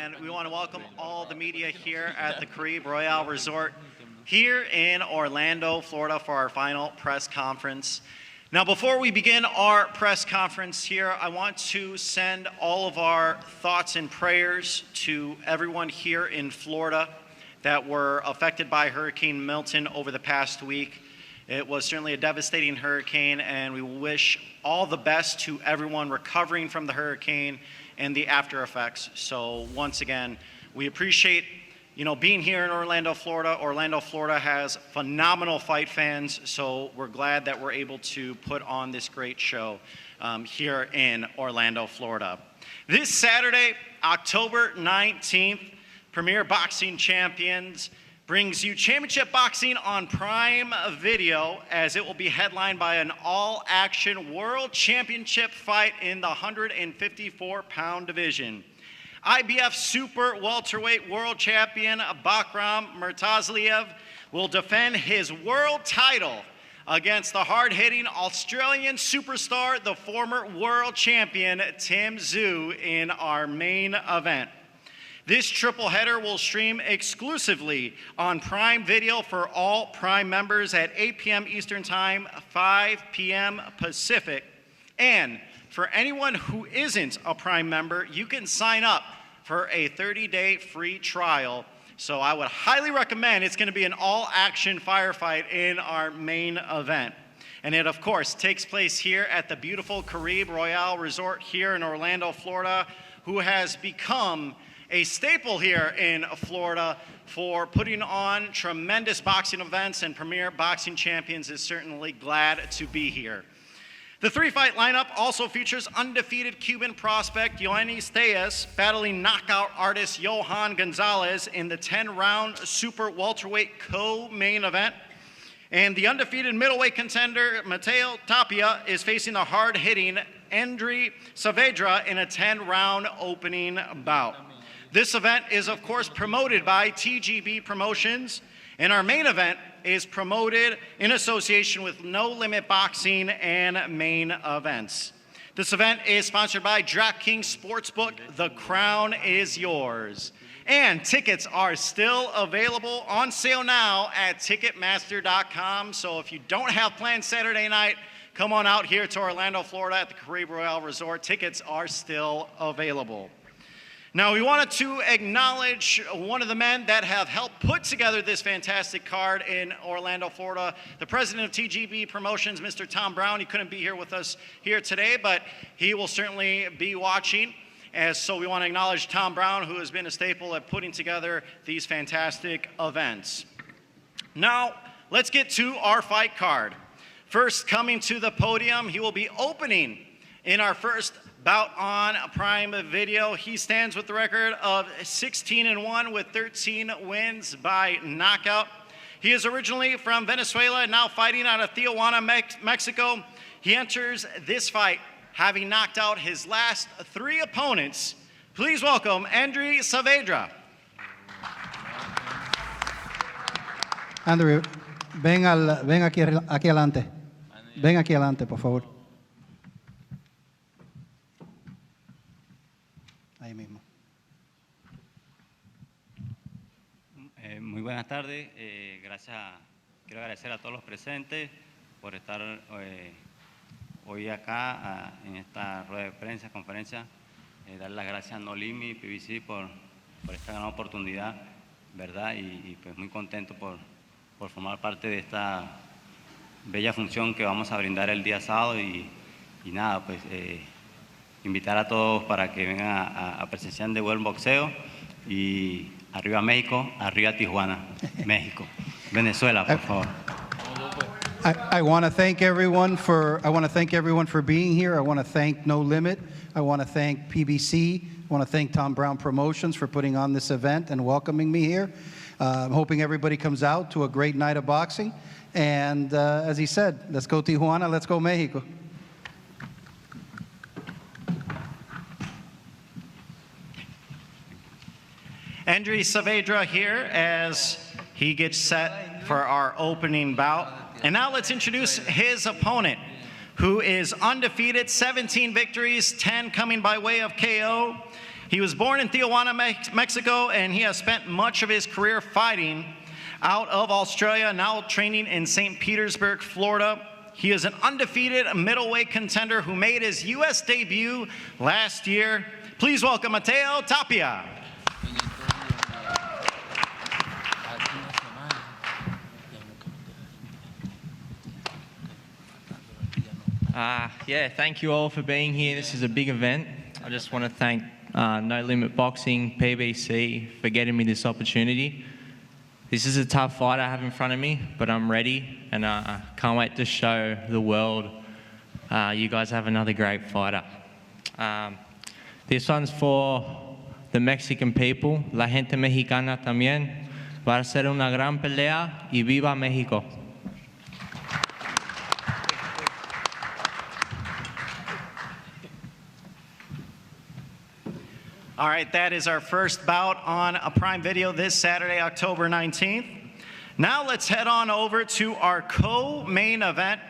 and we want to welcome all the media here at the Caribe Royale Resort here in Orlando, Florida for our final press conference. Now, before we begin our press conference here, I want to send all of our thoughts and prayers to everyone here in Florida that were affected by Hurricane Milton over the past week. It was certainly a devastating hurricane, and we wish all the best to everyone recovering from the hurricane and the after effects. So once again, we appreciate being here in Orlando, Florida. Orlando, Florida has phenomenal fight fans, so we're glad that we're able to put on this great show here in Orlando, Florida. This Saturday, October 19th, Premier Boxing Champions brings you championship boxing on Prime Video, as it will be headlined by an all-action world championship fight in the 154-pound division. IBF Super Welterweight World Champion Bakhram Murtazaliev will defend his world title against the hard-hitting Australian superstar, the former world champion Tszyu, in our main event. This triple header will stream exclusively on Prime Video for all Prime members at 8 p.m. Eastern Time, 5 p.m. Pacific. And for anyone who isn't a Prime member, you can sign up for a 30-day free trial. So I would highly recommend. It's going to be an all-action firefight in our main event. And it, of course, takes place here at the beautiful Caribe Royale Resort here in Orlando, Florida, who has become a staple here in Florida for putting on tremendous boxing events, and Premier Boxing Champions is certainly glad to be here. The three-fight lineup also features undefeated Cuban prospect Yoenis Tellez battling knockout artist Johan Gonzalez in the 10-round super welterweight co-main event. And the undefeated middleweight contender Mateo Tapia is facing the hard-hitting Tszyu Saavedra in a 10-round opening bout. This event is, of course, promoted by TGB Promotions, and our main event is promoted in association with No Limit Boxing and Main Events. This event is sponsored by DraftKings Sportsbook. The crown is yours. And tickets are still available on sale now at Ticketmaster.com. So if you don't have plans Saturday night, come on out here to Orlando, Florida at the Caribe Royale Resort. Tickets are still available. Now, we wanted to acknowledge one of the men that have helped put together this fantastic card in Orlando, Florida, the president of TGB Promotions, Mr. Tom Brown. He couldn't be here with us here today, but he will certainly be watching. So we want to acknowledge Tom Brown, who has been a staple at putting together these fantastic events. Now, let's get to our fight card. First, coming to the podium, he will be opening in our first bout on Prime Video. He stands with the record of 16-1 with 13 wins by knockout. He is originally from Venezuela and now fighting out of Tijuana, Mexico. He enters this fight having knocked out his last 3 opponents. Please welcome Tszyu Saavedra. Andrew, ven aquí adelante. Ven aquí adelante, por favor. Ahí mismo. Muy buenas tardes. Quiero agradecer a todos los presentes por estar hoy acá en esta rueda de prensa, conferencia. Dar las gracias a No Limit, PBC por esta gran oportunidad, ¿verdad? Y pues muy contento por formar parte de esta bella función que vamos a brindar el día sábado. Y nada, pues invitar a todos para que vengan a presenciar de buen boxeo. Y arriba México, arriba Tijuana, México. Venezuela, por favor. I want to thank everyone for being here. I want to thank No Limit. I want to thank PBC. I want to thank Tom Brown Promotions for putting on this event and welcoming me here. I'm hoping everybody comes out to a great night of boxing. And as he said, let's go Tijuana, let's go Mexico. Tszyu Saavedra here as he gets set for our opening bout. And now let's introduce his opponent, who is undefeated, 17 victories, 10 coming by way of KO. He was born in Tijuana, Mexico, and he has spent much of his career fighting out of Australia, now training in St. Petersburg, Florida. He is an undefeated middleweight contender who made his U.S. debut last year. Please welcome Mateo Tapia. Yeah, thank you all for being here. This is a big event. I just want to thank No Limit Boxing, PBC, for getting me this opportunity. This is a tough fight I have in front of me, but I'm ready, and I can't wait to show the world you guys have another great fighter. This one's for the Mexican people, la gente mexicana también. Va a ser una gran pelea y viva México. All right, that is our first bout on a Prime Video this Saturday, October 19th. Now let's head on over to our co-main event,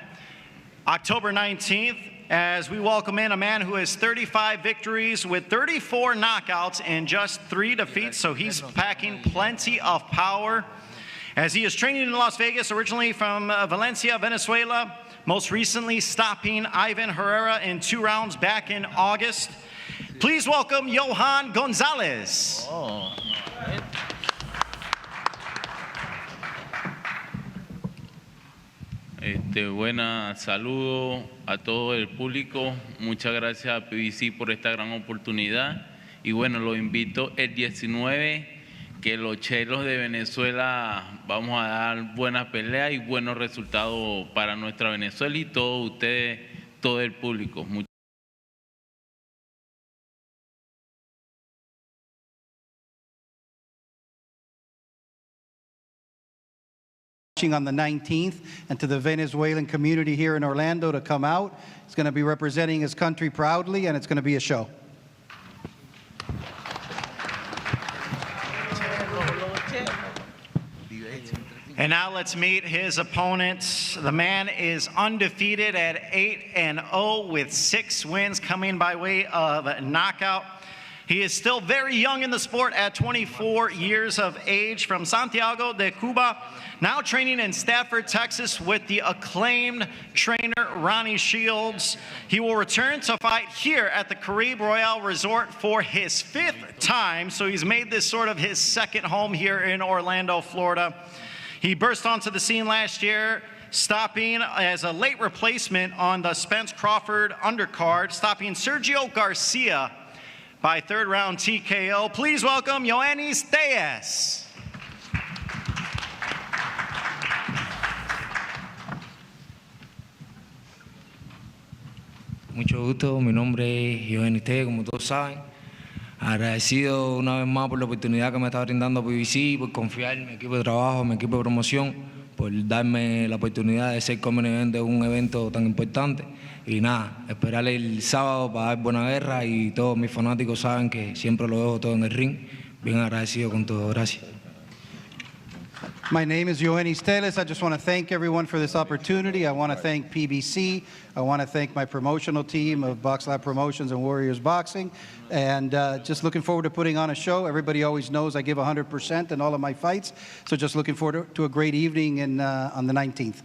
October 19th, as we welcome in a man who has 35 victories with 34 knockouts and just 3 defeats, so he's packing plenty of power. As he is training in Las Vegas, originally from Valencia, Venezuela, most recently stopping Ivan Herrera in 2 rounds back in August. Please welcome Johan Gonzalez. Buenas, saludo a todo el público. Muchas gracias a PBC por esta gran oportunidad. Y bueno, los invito el 19, que los chelos de Venezuela vamos a dar buenas peleas y buenos resultados para nuestra Venezuela y todos ustedes, todo el público. On the 19th, and to the Venezuelan community here in Orlando to come out. He's going to be representing his country proudly, and it's going to be a show. And now let's meet his opponent. The man is undefeated at 8-0 with 6 wins coming by way of knockout. He is still very young in the sport at 24 years of age, from Santiago de Cuba, now training in Stafford, Texas with the acclaimed trainer Ronnie Shields. He will return to fight here at the Caribe Royale Resort for his 5th time, so he's made this sort of his second home here in Orlando, Florida. He burst onto the scene last year, stopping as a late replacement on the Spence Crawford undercard, stopping Sergio Garcia by 3rd round TKO. Please welcome Ioannis Tszyu. Mucho gusto, mi nombre es Tszyu, como todos saben. Agradecido una vez más por la oportunidad que me está brindando PBC, por confiar en mi equipo de trabajo, en mi equipo de promoción, por darme la oportunidad de ser como evento de un evento tan importante. Y nada, esperar el sábado para dar buena guerra, y todos mis fanáticos saben que siempre lo dejo todo en el ring. Bien agradecido con todo. Gracias. My name is Ioannis Tszyu. I just want to thank everyone for this opportunity. I want to thank PBC. I want to thank my promotional team of Box Lab Promotions and Warriors Boxing. And just looking forward to putting on a show. Everybody always knows I give 100% in all of my fights. So just looking forward to a great evening on the 19th.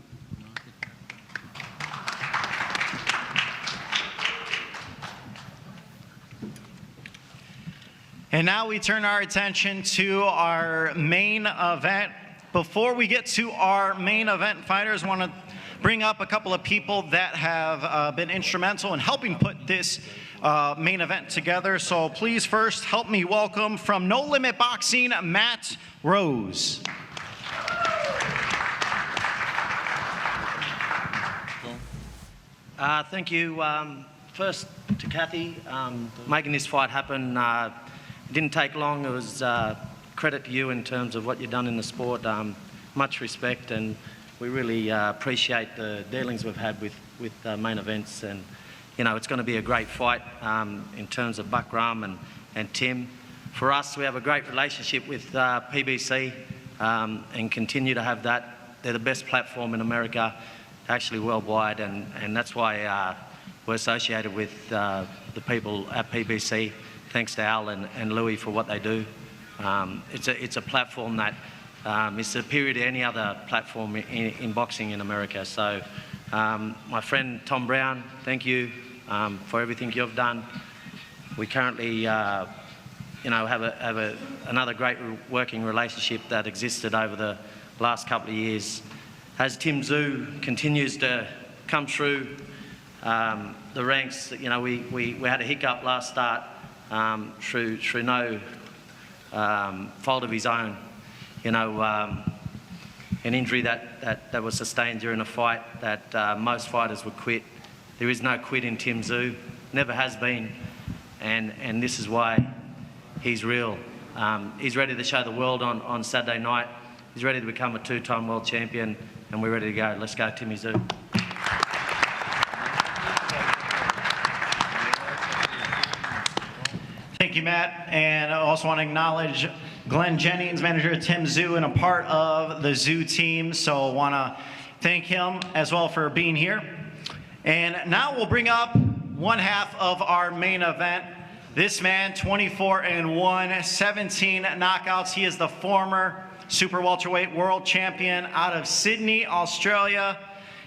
And now we turn our attention to our main event. Before we get to our main event fighters, I want to bring up a couple of people that have been instrumental in helping put this main event together. So please first help me welcome from No Limit Boxing, Matt Rose. Thank you. First to Kathy, making this fight happen. It didn't take long. It was credit to you in terms of what you've done in the sport. Much respect, and we really appreciate the dealings we've had with main events. And you know, it's going to be a great fight in terms of Bakhram and Tim. For us, we have a great relationship with PBC and continue to have that. They're the best platform in America, actually worldwide, and that's why we're associated with the people at PBC. thanks to Al and Louis for what they do. It's a platform that is superior to any other platform in boxing in America. So my friend Tom Brown, thank you for everything you've done. We currently have another great working relationship that existed over the last couple of years. As Tim Tszyu continues to come through the ranks, we had a hiccup last start through no fault of his own. An injury that was sustained during a fight that most fighters would quit. There is no quit in Tim Tszyu, never has been, and this is why he's real. He's ready to show the world on Saturday night. He's ready to become a two-time world champion, and we're ready to go. Let's go, Timmy Tszyu. Thank you, Matt. And I also want to acknowledge Glenn Jennings, manager of Tim Tszyu, and a part of the Tszyu team. So I want to thank him as well for being here. And now we'll bring up one half of our main event. This man, 24-1, 17 knockouts. He is the former super welterweight world champion out of Sydney, Australia.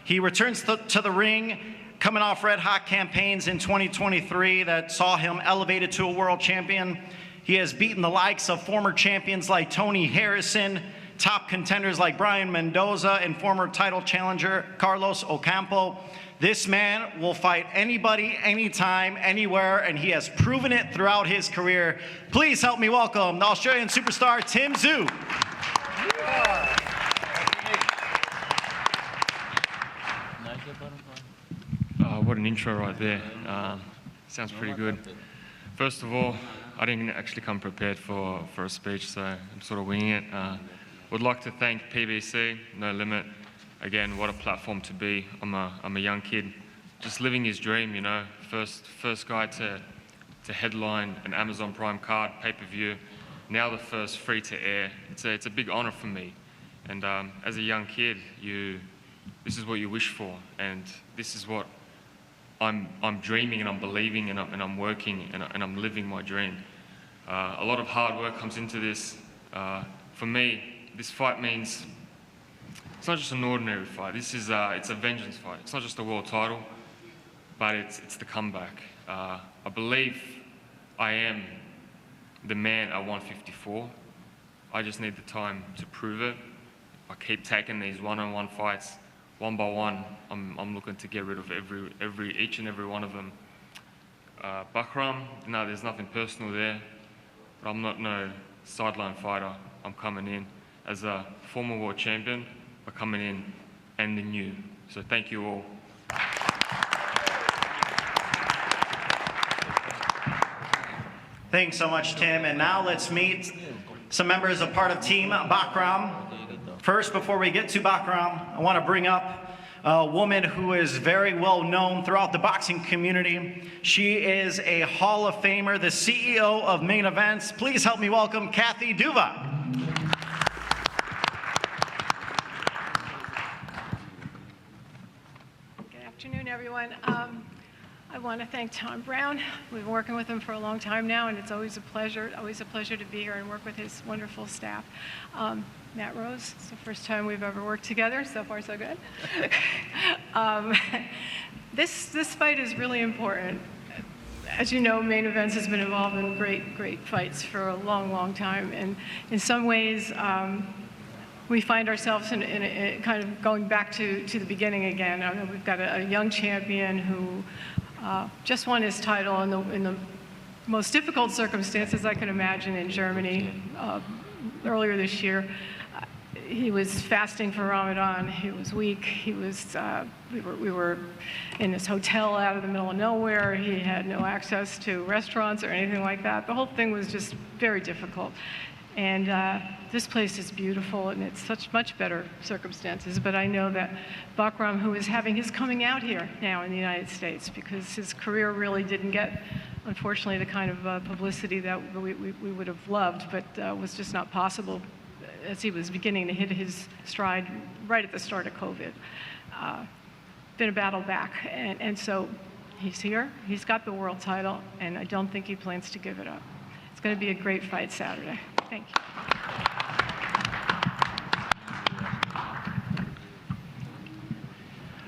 He returns to the ring coming off red hot campaigns in 2023 that saw him elevated to a world champion. He has beaten the likes of former champions like Tony Harrison, top contenders like Brian Mendoza, and former title challenger Carlos Ocampo. This man will fight anybody, anytime, anywhere, and he has proven it throughout his career. Please help me welcome the Australian superstar, Tim Tszyu. What an intro right there. Sounds pretty good. First of all, I didn't actually come prepared for a speech, so I'm sort of winging it. Would like to thank PBC, No Limit. Again, what a platform to be. I'm a young kid, just living his dream, First guy to headline an Amazon Prime card, pay-per-view. Now the first free-to-air. It's a big honor for me. And as a young kid, this is what you wish for, and this is what I'm dreaming, and I'm believing, and I'm working, and I'm living my dream. A lot of hard work comes into this. For me, this fight means it's not just an ordinary fight. This is it's a vengeance fight. It's not just a world title, but it's the comeback. I believe I am the man at 154. I just need the time to prove it. I keep taking these one-on-one fights. One by one, I'm looking to get rid of each and every one of them. Bakhram, no, there's nothing personal there, but I'm not no sideline fighter. I'm coming in as a former world champion, but coming in and the new. So thank you all. Thanks so much, Tim. And now let's meet some members of part of Team Bakhram. First, before we get to Bakhram, I want to bring up a woman who is very well known throughout the boxing community. She is a Hall of Famer, the CEO of Main Events. Please help me welcome Kathy Duva. Good afternoon, everyone. I want to thank Tom Brown. We've been working with him for a long time now, and it's always a pleasure to be here and work with his wonderful staff. Matt Rose, it's the first time we've ever worked together. So far, so good. This fight is really important. As you know, Main Events has been involved in great fights for a long time, and in some ways, we find ourselves in a kind of going back to the beginning again. I mean, we've got a young champion who just won his title in the most difficult circumstances I could imagine in Germany earlier this year. He was fasting for Ramadan. He was weak. He was. We were in this hotel out of the middle of nowhere. He had no access to restaurants or anything like that. The whole thing was just very difficult. And this place is beautiful, and it's much better circumstances. But I know that Bakhram, who is having his coming out here now in the United States, because his career really didn't get, unfortunately, the kind of publicity that we would have loved, but was just not possible as he was beginning to hit his stride right at the start of COVID. Been a battle back, and so He's here, he's got the world title, and I don't think he plans to give it up. It's going to be a great fight Saturday. Thank you.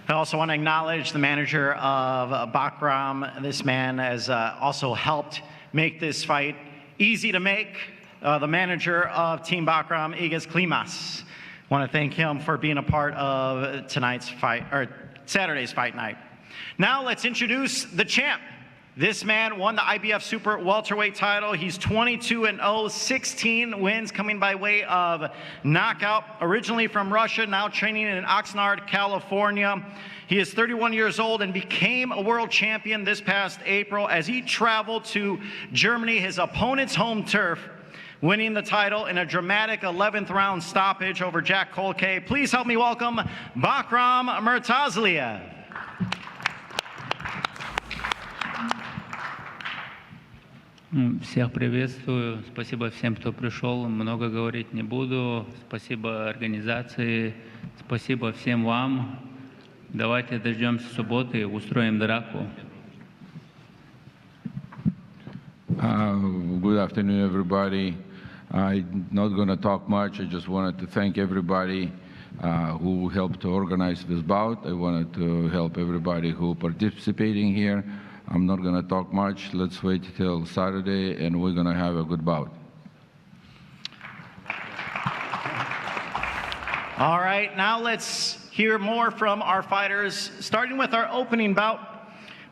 I also want to acknowledge the manager of Bakhram. This man has also helped make this fight easy to make. The manager of Team Bakhram, Igas Klimas. Want to thank him for being a part of tonight's fight, or Saturday's fight night. Now let's introduce the champ. This man won the IBF Super Welterweight title. He's 22-0, 16 wins coming by way of knockout. Originally from Russia, now training in Oxnard, California. He is 31 years old and became a world champion this past April as he traveled to Germany, his opponent's home turf, winning the title in a dramatic 11th round stoppage over Jack Kolke. Please help me welcome Bakhram Murtazaliev. Всех приветствую. Спасибо всем, кто пришел. Много говорить не буду. Спасибо организации. Спасибо всем вам. Давайте дождемся субботы и устроим драку. Good afternoon, everybody. I'm not going to talk much. I just wanted to thank everybody who helped to organize this bout. I wanted to help everybody who participating here. I'm not going to talk much. Let's wait till Saturday, and we're going to have a good bout. All right, now let's hear more from our fighters, starting with our opening bout.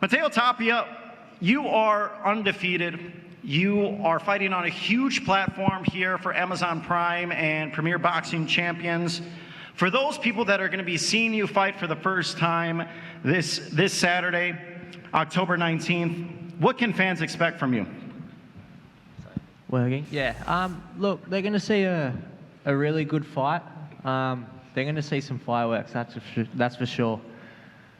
Matteo Tapia, you are undefeated. You are fighting on a huge platform here for Amazon Prime and Premier Boxing Champions. For those people that are going to be seeing you fight for the first time this Saturday, October 19th, what can fans expect from you? Working? Yeah. Look, they're going to see a really good fight. They're going to see some fireworks, that's for sure.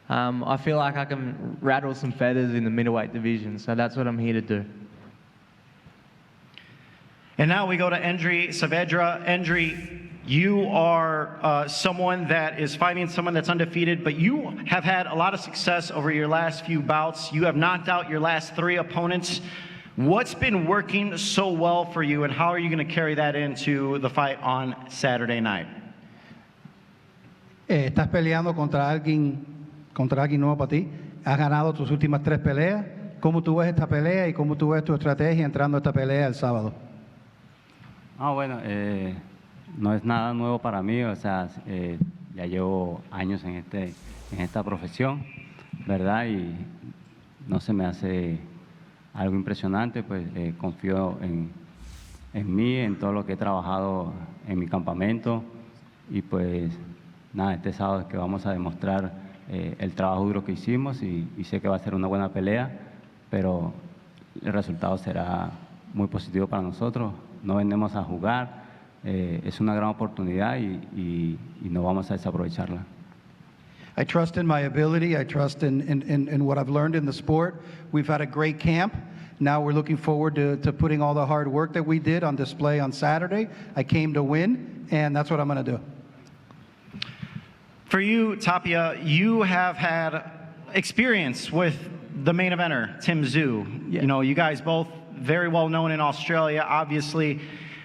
I feel like I can rattle some feathers in the middleweight division, so that's what I'm here to do. And now we go to Endri Saavedra. Endri, you are someone that is fighting someone that's undefeated, but you have had a lot of success over your last few bouts. You have knocked out your last 3 opponents. What's been working so well for you, and how are you going to carry that into the fight on Saturday night? Estás peleando contra alguien nuevo para ti. Has ganado tus últimas 3 peleas. ¿Cómo tú ves esta pelea y cómo tú ves tu estrategia entrando a esta pelea el sábado? Bueno, no es nada nuevo para mí, o sea, ya llevo años en esta profesión, ¿verdad? Y no se me hace algo impresionante, pues confío en mí, en todo lo que he trabajado en mi campamento y pues nada, este sábado es que vamos a demostrar el trabajo duro que hicimos y sé que va a ser una buena pelea, pero el resultado será muy positivo para nosotros. No venimos a jugar, es una gran oportunidad y no vamos a desaprovecharla. I trust in my ability. I trust in what I've learned in the sport. We've had a great camp. Now we're looking forward to putting all the hard work that we did on display on Saturday. I came to win, and that's what I'm going to do. For you, Tapia, you have had experience with the main eventer, Tszyu. Yeah. You know, you guys both very well known in Australia, obviously.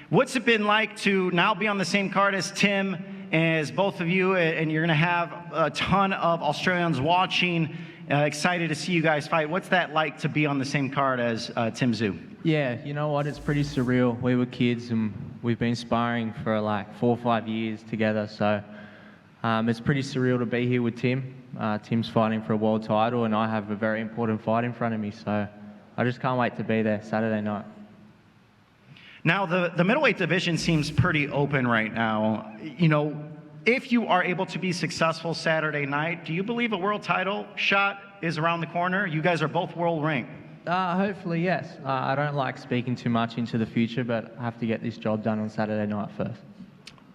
What's it been like to now be on the same card as Tim, as both of you, and you're going to have a ton of Australians watching, excited to see you guys fight. What's that like to be on the same card as Tszyu? Yeah, you know what, it's pretty surreal. We were kids and we've been sparring for like 4 or 5 years together, so it's pretty surreal to be here with Tim. Tim's fighting for a world title and I have a very important fight in front of me, so I just can't wait to be there Saturday night. Now, the middleweight division seems pretty open right now. You know, if you are able to be successful Saturday night, do you believe a world title shot is around the corner? You guys are both world ranked. Hopefully, yes. I don't like speaking too much into the future, but I have to get this job done on Saturday night first.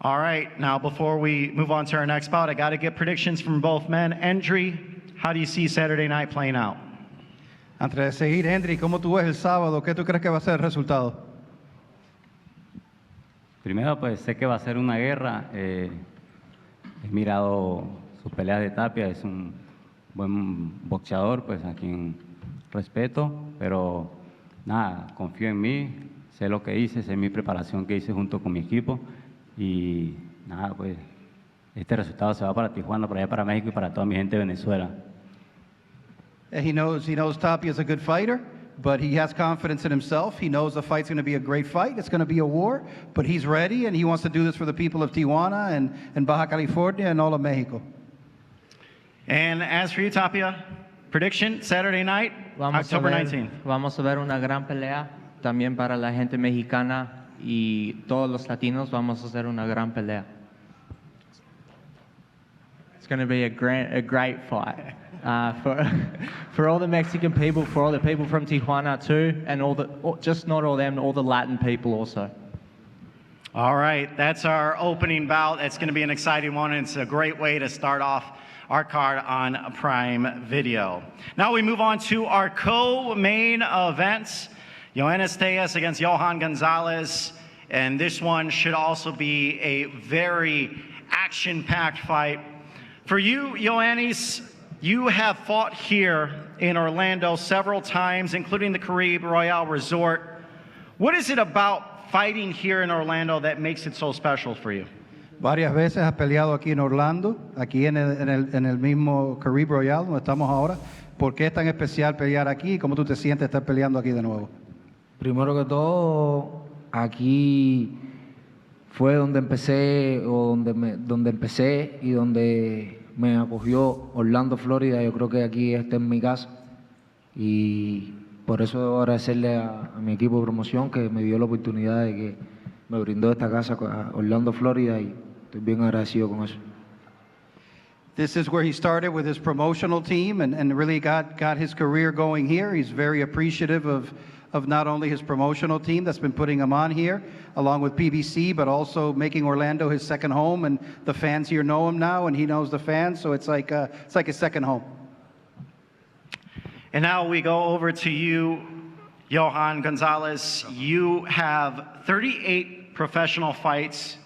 All right, now before we move on to our next bout, I got to get predictions from both men. Endri, how do you see Saturday night playing out? Antes de seguir, Henry, ¿cómo tú ves el sábado? ¿Qué tú crees que va a ser el resultado? Primero, pues sé que va a ser una guerra. He mirado sus peleas de Tapia, es un buen boxeador, pues a quien respeto, pero nada, confío en mí, sé lo que hice, sé mi preparación que hice junto con mi equipo y nada, pues este resultado se va para Tijuana, para allá para México y para toda mi gente de Venezuela. He knows Tapia is a good fighter, but he has confidence in himself. He knows the fight's going to be a great fight. It's going to be a war, but he's ready, and he wants to do this for the people of Tijuana and Baja California and all of Mexico. And as for you, Tapia, prediction, Saturday night, October 19th. Vamos a ver una gran pelea también para la gente mexicana y todos los latinos. Vamos a hacer una gran pelea. It's going to be a great fight for all the Mexican people, for all the people from Tijuana too, and just not all them, all the Latin people also. All right, that's our opening bout. It's going to be an exciting one, and it's a great way to start off our card on Prime Video. Now we move on to our co-main events. Yoenis Tszyu against Johan Gonzalez, and this one should also be a very action-packed fight. For you, Yoenis, you have fought here in Orlando several times, including the Caribe Royale Resort. What is it about fighting here in Orlando that makes it so special for you? Varias veces has peleado aquí en Orlando, aquí en el mismo Caribe Royale, donde estamos ahora. ¿Por qué es tan especial pelear aquí? ¿Cómo tú te sientes estar peleando aquí de nuevo? Primero que todo, aquí fue donde empecé, o donde empecé y donde me acogió Orlando, Florida. Yo creo que aquí está en mi casa y por eso debo agradecerle a mi equipo de promoción que me dio la oportunidad de que me brindó esta casa a Orlando, Florida, y estoy bien agradecido con eso. This is where he started with his promotional team and really got his career going here. He's very appreciative of not only his promotional team that's been putting him on here, along with PBC, but also making Orlando his second home, and the fans here know him now, and he knows the fans, so it's like his second home. And now we go over to you, Johan Gonzalez. You have 38 professional fights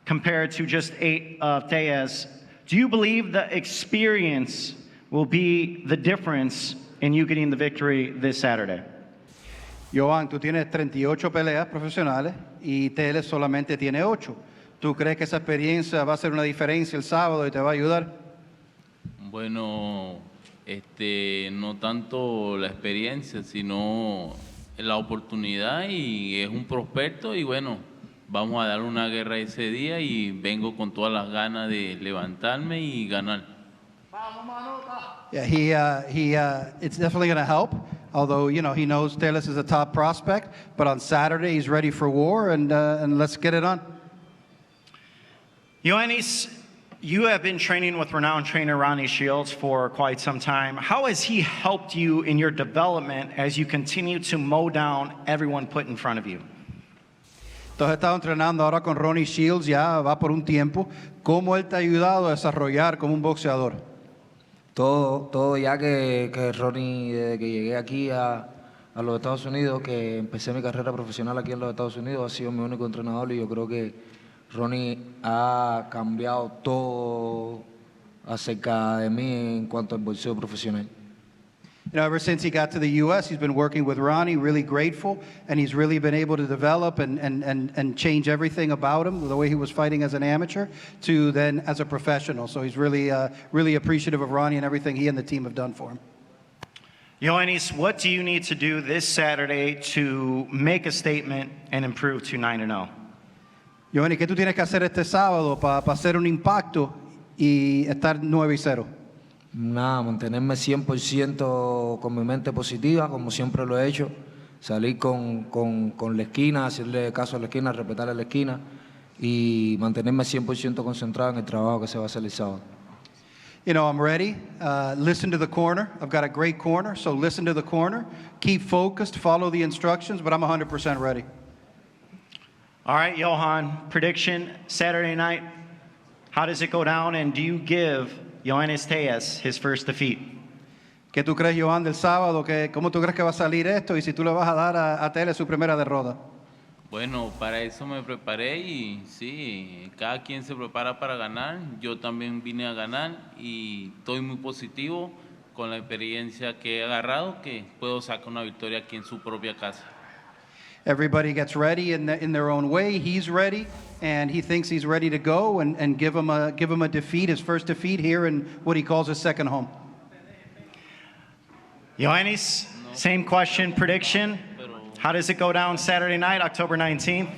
compared to just 8 of Tszyu. Do you believe the experience will be the difference in you getting the victory this Saturday? Johan, tú tienes 38 peleas profesionales y Tele solamente tiene 8. ¿Tú crees que esa experiencia va a hacer una diferencia el sábado y te va a ayudar? Bueno, no tanto la experiencia, sino la oportunidad, y es un prospecto, y bueno, vamos a dar una guerra ese día y vengo con todas las ganas de levantarme y ganar. Yeah, it's definitely going to help. Although, he knows Teles is a top prospect, but on Saturday he's ready for war, and let's get it on. Yoenis, you have been training with renowned trainer Ronnie Shields for quite some time. How has he helped you in your development as you continue to mow down everyone put in front of you? Tú has estado entrenando ahora con Ronnie Shields, ya va por un tiempo. ¿Cómo él te ha ayudado a desarrollar como un boxeador? Todo ya que Ronnie, desde que llegué aquí a los Estados Unidos, que empecé mi carrera profesional aquí en los Estados Unidos, ha sido mi único entrenador, y yo creo que Ronnie ha cambiado todo acerca de mí en cuanto al boxeo profesional. Ever since he got to the U.S., he's been working with Ronnie, really grateful, and he's really been able to develop and change everything about him, the way he was fighting as an amateur to then as a professional. So he's really appreciative of Ronnie and everything he and the team have done for him. Yoenis, what do you need to do this Saturday to make a statement and improve to 9-0? Yoenis, ¿qué tú tienes que hacer este sábado para hacer un impacto y estar 9-0? Nada, mantenerme 100% con mi mente positiva, como siempre lo he hecho. Salir con la esquina, hacerle caso a la esquina, respetar a la esquina y mantenerme 100% concentrado en el trabajo que se va a hacer el sábado. I'm ready. Listen to the corner. I've got a great corner, so listen to the corner. Keep focused, follow the instructions, but I'm 100% ready. All right, Johan, prediction Saturday night. How does it go down, and do you give Yoenis Tszyu his first defeat? ¿Qué tú crees, Johan, del sábado? ¿Cómo tú crees que va a salir esto? Y si tú le vas a dar a Tele su primera derrota. Bueno, para eso me preparé y sí, cada quien se prepara para ganar. Yo también vine a ganar y estoy muy positivo con la experiencia que he agarrado, que puedo sacar una victoria aquí en su propia casa. Everybody gets ready in their own way. He's ready, and he thinks he's ready to go and give him a defeat, his first defeat here in what he calls his second home. Ioannis, same question, prediction. How does it go down Saturday night, October 19th?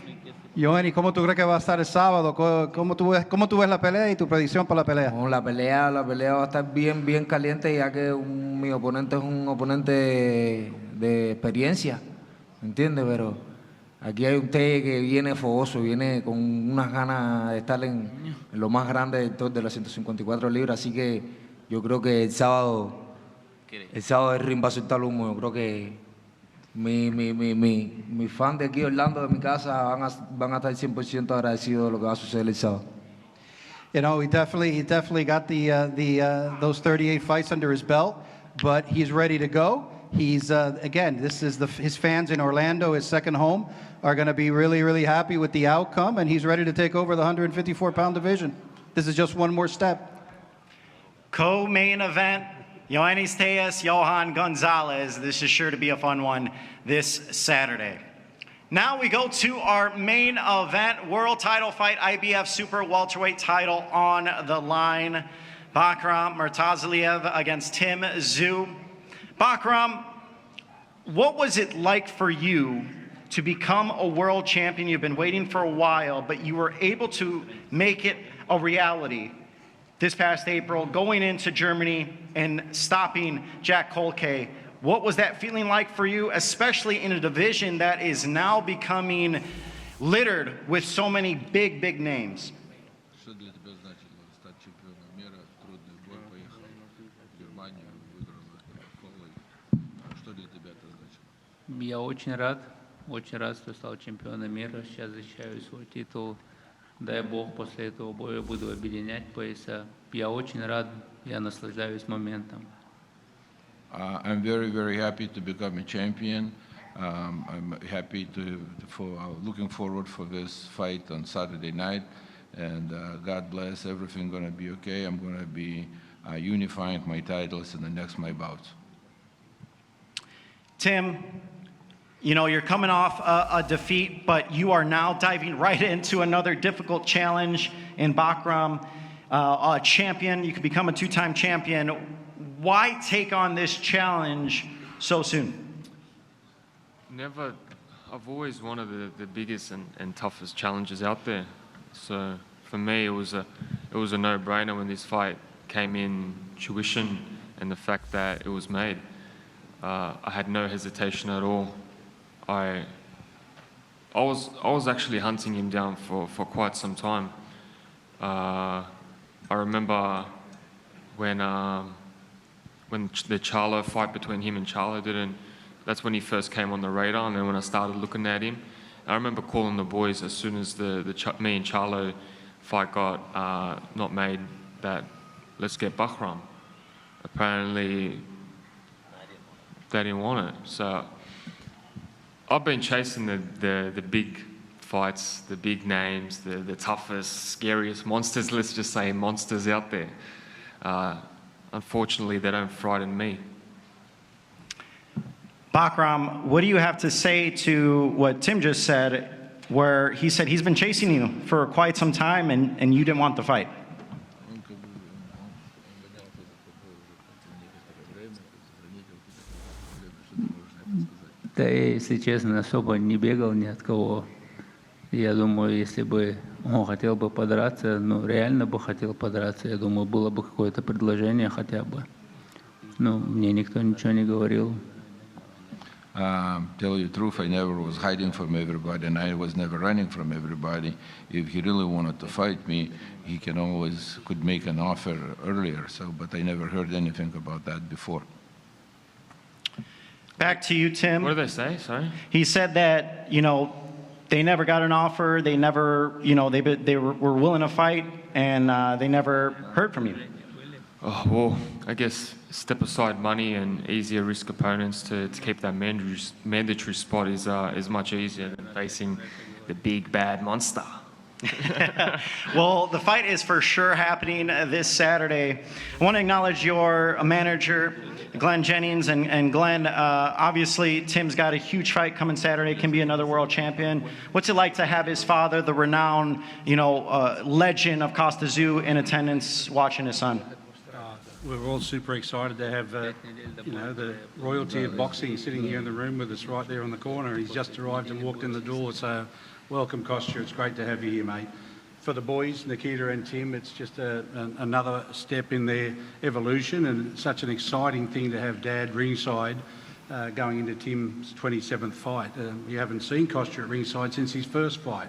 Joanny, ¿cómo tú crees que va a estar el sábado? ¿Cómo tú ves la pelea y tu predicción para la pelea? No, la pelea va a estar bien caliente, ya que mi oponente es un oponente de experiencia, ¿me entiendes? Pero aquí hay un T que viene fogoso, viene con unas ganas de estar en lo más grande de las 154 libras, así que yo creo que el sábado el ring va a soltar humo. Yo creo que mi fan de aquí, Orlando, de mi casa, van a estar 100% agradecidos de lo que va a suceder el sábado. You know, he definitely got those 38 fights under his belt, but he's ready to go. He's again, this is his fans in Orlando, his second home, are going to be really happy with the outcome, and he's ready to take over the 154-pound division. This is just one more step. Co-main event, Ioannis Tszyu, Johan Gonzalez. This is sure to be a fun one this Saturday. Now we go to our main event, world title fight, IBF Super Welterweight title on the line. Bakhram Murtazaliev against Tszyu. Bakhram, what was it like for you to become a world champion? You've been waiting for a while, but you were able to make it a reality this past April, going into Germany and stopping Jack Kolke. What was that feeling like for you, especially in a division that is now becoming littered with so many big names? Что для тебя значило стать чемпионом мира? Трудный бой, поехал в Германию, выиграл Колой. Что для тебя это значило? Я очень рад, что стал чемпионом мира. Сейчас защищаю свой титул. Дай Бог, после этого боя буду объединять пояса. Я очень рад, я наслаждаюсь моментом. I'm very happy to become a champion. I'm happy looking forward for this fight on Saturday night. And God bless, everything going to be okay. I'm going to be unifying my titles in the next my bouts. Tim, you know, you're coming off a defeat, but you are now diving right into another difficult challenge in Bakhram, a champion. You could become a two-time champion. Why take on this challenge so soon? I've always wanted the biggest and toughest challenges out there. So for me, it was a no-brainer when this fight came in tuition and the fact that it was made. I had no hesitation at all. I was actually hunting him down for quite some time. I remember when the Charlo fight between him and Charlo that's when he first came on the radar, and then when I started looking at him, I remember calling the boys as soon as me and Charlo fight got not made, that let's get Bakhram. Apparently they didn't want it. So I've been chasing the big fights, the big names, the toughest, scariest monsters, let's just say monsters out there. Unfortunately, they don't frighten me. Bakhram, what do you have to say to what Tim just said, where he said he's been chasing you for quite some time and you didn't want the fight? Да, если честно, особо не бегал ни от кого. Я думаю, если бы он хотел бы подраться, ну, реально бы хотел подраться, я думаю, было бы какое-то предложение хотя бы. Но мне никто ничего не говорил. Tell you the truth, I never was hiding from everybody, and I was never running from everybody. If he really wanted to fight me, he could make an offer earlier. But I never heard anything about that before. Back to you, Tim. What did they say? Sorry. He said that, you know, they never got an offer. They never, you know, they were willing to fight, and they never heard from you. Oh, well, I guess step aside money and easier risk opponents to keep that mandatory spot is much easier than facing the big bad monster. Well, the fight is for sure happening this Saturday. I want to acknowledge your manager, Glenn Jennings. And Glenn, obviously, Tim's got a huge fight coming Saturday, can be another world champion. What's it like to have his father, the renowned, legend of Costa Tszyu, in attendance watching his son? We're all super excited to have, the royalty of boxing sitting here in the room with us right there on the corner. He's just arrived and walked in the door, so welcome, Kostya. It's great to have you here, mate. For the boys, Nikita and Tim, it's just another step in their evolution, and such an exciting thing to have Dad ringside going into Tim's 27th fight. We haven't seen Kostya at ringside since his first fight.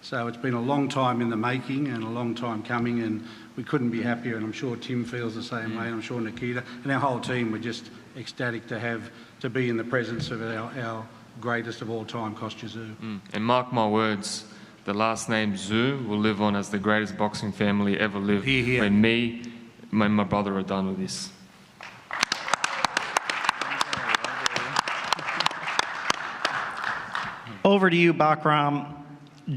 So it's been a long time in the making and a long time coming, and we couldn't be happier, and I'm sure Tim feels the same way, and I'm sure Nikita and our whole team were just ecstatic to be in the presence of our greatest of all time, Kostya Tszyu. And mark my words, the last name Tszyu will live on as the greatest boxing family ever lived when me and my brother are done with this. Over to you, Bakhram.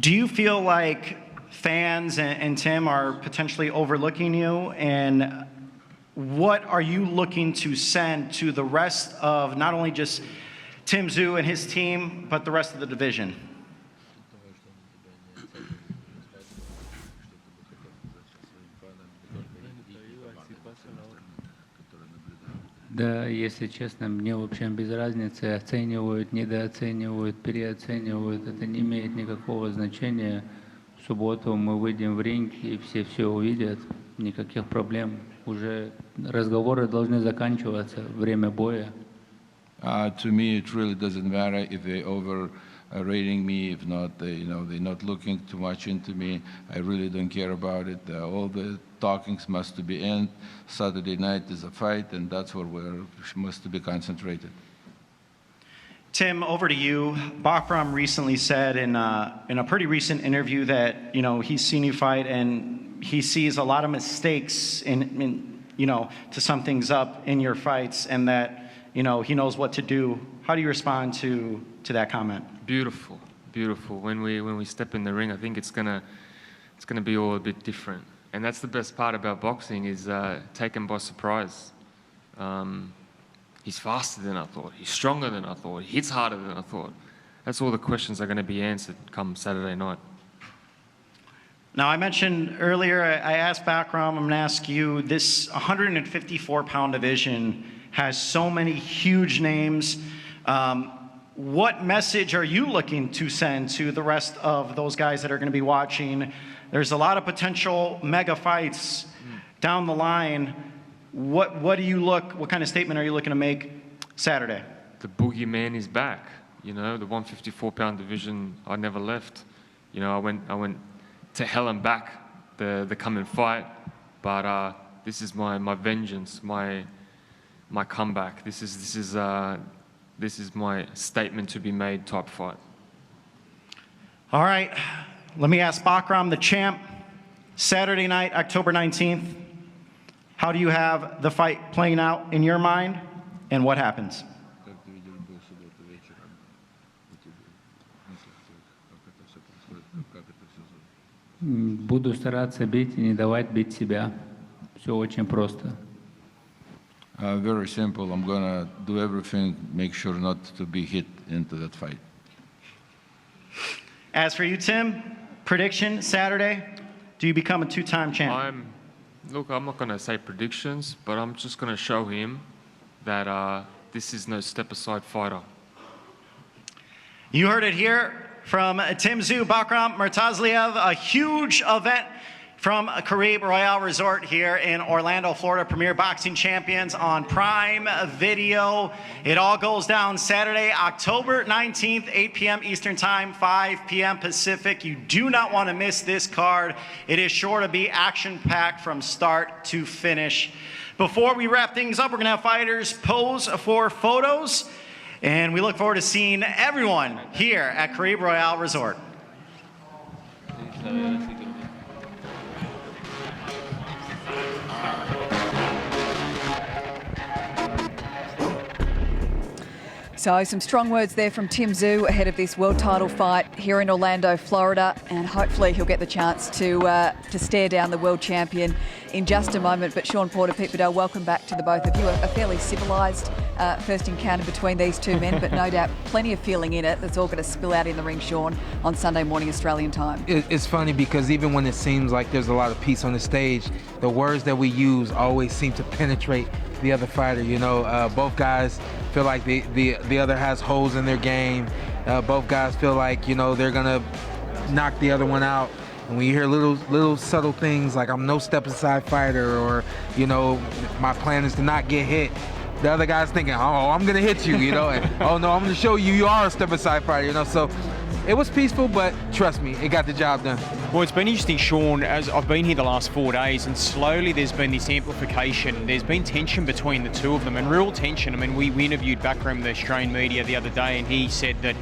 Do you feel like fans and Tim are potentially overlooking you? And what are you looking to send to the rest of not only just Tim Tszyu and his team, but the rest of the division? Да, если честно, мне вообще без разницы, оценивают, недооценивают, переоценивают, это не имеет никакого значения. В субботу мы выйдем в ринг, и все увидят, никаких проблем. Уже разговоры должны заканчиваться, время боя. To me, it really doesn't matter if they overrating me, if not, they're not looking too much into me. I really don't care about it. All the talkings must be end. Saturday night is a fight, and that's where we must be concentrated. Tim, over to you. Bakhram recently said in a pretty recent interview that he's seen you fight and he sees a lot of mistakes to sum things up in your fights, and that he knows what to do. How do you respond to that comment? Beautiful, beautiful. When we step in the ring, I think it's gonna be all a bit different, and that's the best part about boxing is taken by surprise. He's faster than I thought. He's stronger than I thought. He hits harder than I thought. That's all the questions are going to be answered come Saturday night. Now, I mentioned earlier, I asked Bakhram, I'm going to ask you, this 154-pound division has so many huge names. What message are you looking to send to the rest of those guys that are going to be watching? There's a lot of potential mega fights down the line. What kind of statement are you looking to make Saturday? The boogeyman is back. The 154-pound division, I never left. I went to hell and back the coming fight, but this is my vengeance, my comeback. This is my statement to be made type fight. All right, let me ask Bakhram, the champ, Saturday night, October 19th. How do you have the fight playing out in your mind, and what happens? Буду стараться бить и не давать бить себя. Все очень просто. Very simple. I'm gonna do everything, make sure not to be hit into that fight. As for you, Tim, prediction Saturday, do you become a two-time champ? Look, I'm not going to say predictions, but I'm just going to show him that this is no step-aside fighter. You heard it here from Tim Tszyu, Bakhram Murtazaliev, a huge event from Caribe Royale Resort here in Orlando, Florida. Premier Boxing Champions on Prime Video. It all goes down Saturday, October 19th, 8 p.m. Eastern Time, 5 p.m. Pacific. You do not want to miss this card. It is sure to be action-packed from start to finish. Before we wrap things up, we're going to have fighters pose for photos, and we look forward to seeing everyone here at Caribe Royale Resort. So some strong words there from Tim Tszyu ahead of this world title fight here in Orlando, Florida, and hopefully he'll get the chance to stare down the world champion in just a moment. But Sean Porter, Pete Bedell, welcome back to the both of you. A fairly civilised first encounter between these two men, but no doubt plenty of feeling in it that's all going to spill out in the ring, Sean, on Sunday morning Australian time. It's funny because even when it seems like there's a lot of peace on the stage, the words that we use always seem to penetrate the other fighter. You know, both guys feel like the other has holes in their game. Both guys feel like, you know, they're gonna knock the other one out. And when you hear little subtle things like I'm no step aside fighter, or, you know, my plan is to not get hit, the other guy's thinking, oh, I'm gonna hit you, you know, and oh no, I'm gonna show you you are a step aside fighter, you know. So it was peaceful, but trust me, it got the job done. Well, it's been interesting, Sean, as I've been here the last 4 days, and slowly there's been this amplification. There's been tension between the two of them, and real tension. I mean, we interviewed Bakhram, the Australian media, the other day, and he said that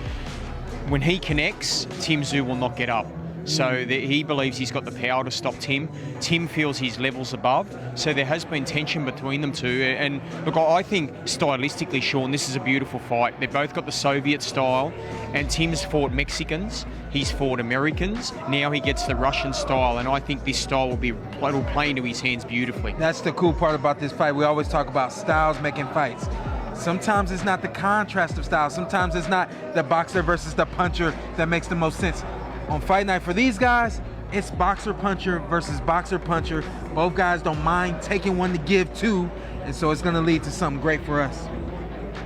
when he connects, Tim Tszyu will not get up. So he believes he's got the power to stop Tim. Tim feels his level's above. So there has been tension between them two. And look, I think stylistically, Sean, this is a beautiful fight. They've both got the Soviet style, and Tim's fought Mexicans. He's fought Americans. Now he gets the Russian style, and I think this style will play into his hands beautifully. That's the cool part about this fight. We always talk about styles making fights. Sometimes it's not the contrast of styles. Sometimes it's not the boxer versus the puncher that makes the most sense. On fight night for these guys, it's boxer puncher versus boxer puncher. Both guys don't mind taking one to give two, and so it's going to lead to something great for us.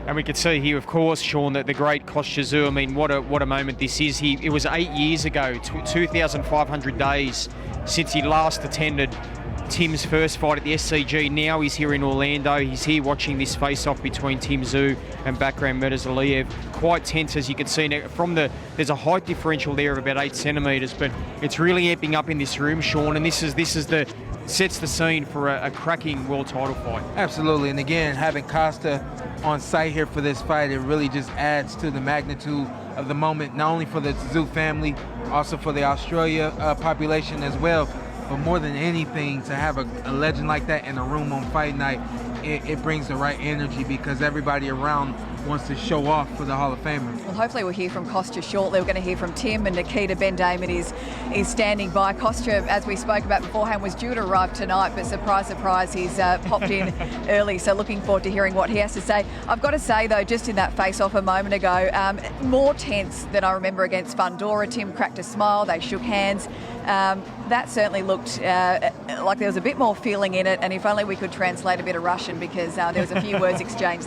And we could see here, of course, Sean, that the great Tszyu, I mean, what a moment this is. It was 8 years ago, 2,500 days since he last attended Tim's first fight at the SCG. Now he's here in Orlando. He's here watching this face-off between Tim Tszyu and Bakhram Murtazaliev. Quite tense, as you can see. Now, there's a height differential there of about 8 centimetres, but it's really amping up in this room, Sean, and this sets the scene for a cracking world title fight. Absolutely, and again, having Costa on site here for this fight, it really just adds to the magnitude of the moment, not only for the Tszyu family, also for the Australia population as well. But more than anything, to have a legend like that in a room on fight night, it brings the right energy because everybody around wants to show off for the Hall of Famer. Well, hopefully we'll hear from Kostya shortly. We're going to hear from Tim, and Nikita Ben Damon is standing by. Kostya, as we spoke about beforehand, was due to arrive tonight, but surprise, surprise, he's popped in early. So looking forward to hearing what he has to say. I've got to say, though, just in that face-off a moment ago, more tense than I remember against Fundora. Tim cracked a smile, they shook hands. That certainly looked like there was a bit more feeling in it, and if only we could translate a bit of Russian, because there was a few words exchanged